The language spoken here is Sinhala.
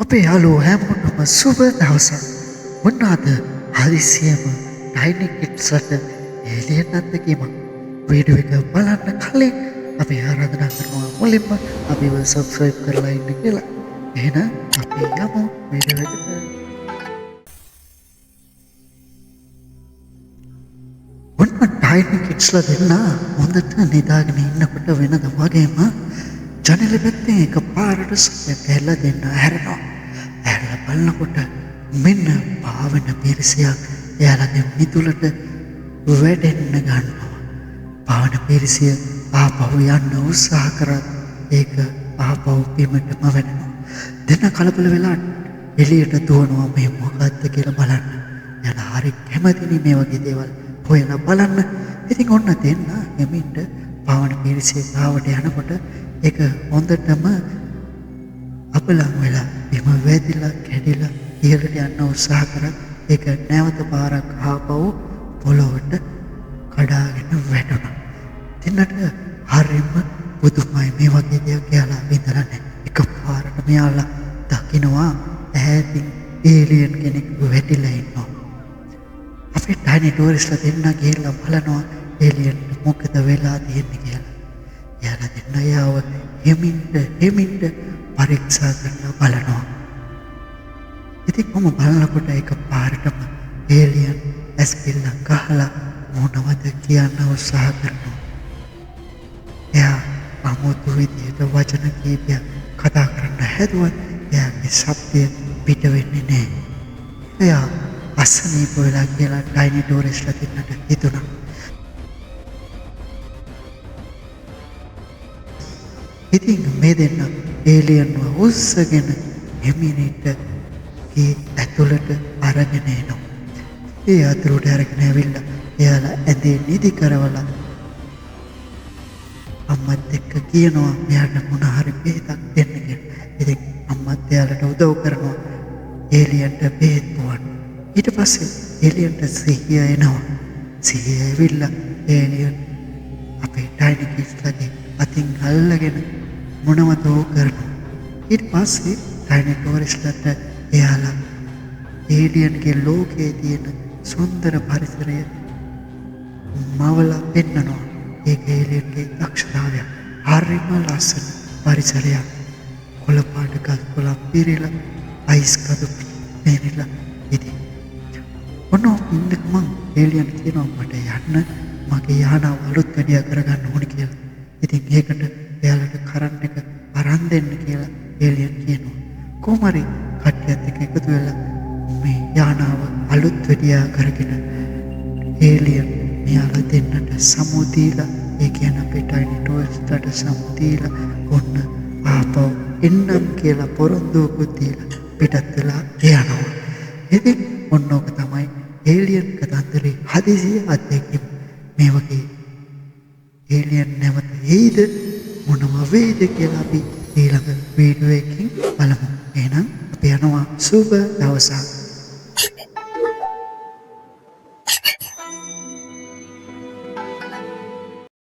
අපේ යාළුවෝ හැමෝටම සුබ දවසක්. ඔන්න අද හදිසියෙම ඩයිනික් කිඩ්ස්ලට එලියන් අත්දැකීමක් වීඩියෝ එක බලන්න කලින් අපි ආරාධනා කරනවා මුලින්ම අපිව සබ්ස්ක්‍රයිබ් කරලා ඉන්න කියලා. එහෙනම් අපි යමු වීඩියෝ එකට. ඔන්න ඩයිනික් කිඩ්ස්ලා දෙන්න හොඳට නිදාගෙන ඉන්නකොට වෙනද වගේම ජනෙල පැත්තේ එකපාරට සතෙක් ඇල්ල දෙන්න හැරෙනවා. ඇල්ල බලනකොට මෙන්න පාවෙන පිරිසයක් එයාලගේ මිතුලට වැඩෙන්න ගන්නවා. පාවන පිරිසිය ආපහු යන්න උත්සාහ කරත් ඒක ආපහු බිමටම වැටෙනවා. දෙන්න කලබල වෙලා එළියට දුවනවා මේ මොකද්ද කියලා බලන්න. එයාලා හරි කැමතිනේ මේ වගේ දේවල් හොයලා බලන්න. ඉතින් ඔන්න දෙන්න එමින්ට පාවන පිරිසිය ගාවට යනකොට ඒක හොඳටම අපලං වෙලා බිම වැදිලා කැඩිලා ඉහළට යන්න උත්සාහ කරා. ඒක නැවත පාරක් ආපහු පොළොවට කඩාගෙන වැටුණා. දෙන්නට හරිම පුදුමයි මේ වගේ දෙයක් එයාලා විඳලා නැහැ. එකපාරට මෙයාලා දකින්නවා ඈතින් ඒලියන් කෙනෙක් වැටිලා ඉන්නවා. අපේ ඩයිනෝසර්ස්ලා දෙන්න ගිහිල්ලා බලනවා ඒලියන් මොකද වෙලා තියෙන්නේ කියලා. එයාලා දෙන්න යාව හෙමින්ට පරීක්ෂා කරලා බලනවා. ඉතින් කොහොම බලනකොට එක පාරටම ඒලියන් ඇස් පිල්ල ගහලා මොනවද කියන්න උත්සාහ කරනවා. එයා අමුතු විදියට වචන කීපයක් කතා කරන්න හැදුවත් එයාගේ ශබ්දය පිට වෙන්නේ නැහැ. එයා අසනීප වෙලා කියලා ඩයිනෝසර්ස්ලා දෙන්නට හිතුණා. ඉතින් මේ දෙන්න ඒලියන්ව උස්සගෙන එමිනිට ඒ ඇතුළට අරගෙන එනවා. ඒ අතුරට අරගෙන ඇවිල්ලා එයාලා ඇඳේ නිදි කරවලා අම්මත් එක්ක කියනවා මෙයාට මොන හරි බෙහෙතක් දෙන්න කියලා. ඉතින් අම්මත් එයාලට උදව් කරනවා ඒලියන්ට බෙහෙත් බොන්න. ඊට පස්සේ ඒලියන්ට සිහිය එනවා. සිහිය ඇවිල්ලා ඒලියන් අපේ ඩයිනික් කිඩ්ස්ලාගේ අතින් අල්ලගෙන මොනවදෝ කරනවා. ඊට පස්සේ ඩයිනෝසර්ස්ලාට එයාලා ඒලියන්ගේ ලෝකයේ තියෙන සුන්දර පරිසරය මවලා පෙන්නනවා. ඒක ඒලියන්ගේ දක්ෂතාවය. හරිම ලස්සන පරිසරයක්. කොළපාට ගස් කොළන් පිරීලා අයිස් කඳු පෙරලා ඉතින් ඔන්න ඉන්නකම ඒලියන් කියනවා මට යන්න මගේ යානාව අලුත් වැඩියා කරගන්න ඕනේ කියලා. ඉතින් ඒකට එයාලට කරන්ට් එක අරන් දෙන්න කියලා ඒලියන් කියනවා. කොහොම හරි කට්ටියත් එක්ක එකතු වෙලා මේ යානාව අලුත් වැඩියා කරගෙන ඒලියන් මෙයාලා දෙන්නට සමු දීලා ඒ කියන්නේ අපේ ඩයිනෝසර්ස්ලාට සමු දීලා ඔන්න ආපහු එන්නම් කියලා පොරොන්දුවකුත් දීලා පිටත් වෙලා යනවා. ඉතින් ඔන්න ඔක තමයි ඒලියන් කතන්දරේ හදිසිය අත්දැකීම. මේ වගේ ඒලියන් නැවත එයිද මොනව වෙයිද කියලා අපි ඊළඟ වීඩියෝ එකකින් බලමු. එහෙනම් අපි යනවා සුබ දවසක්.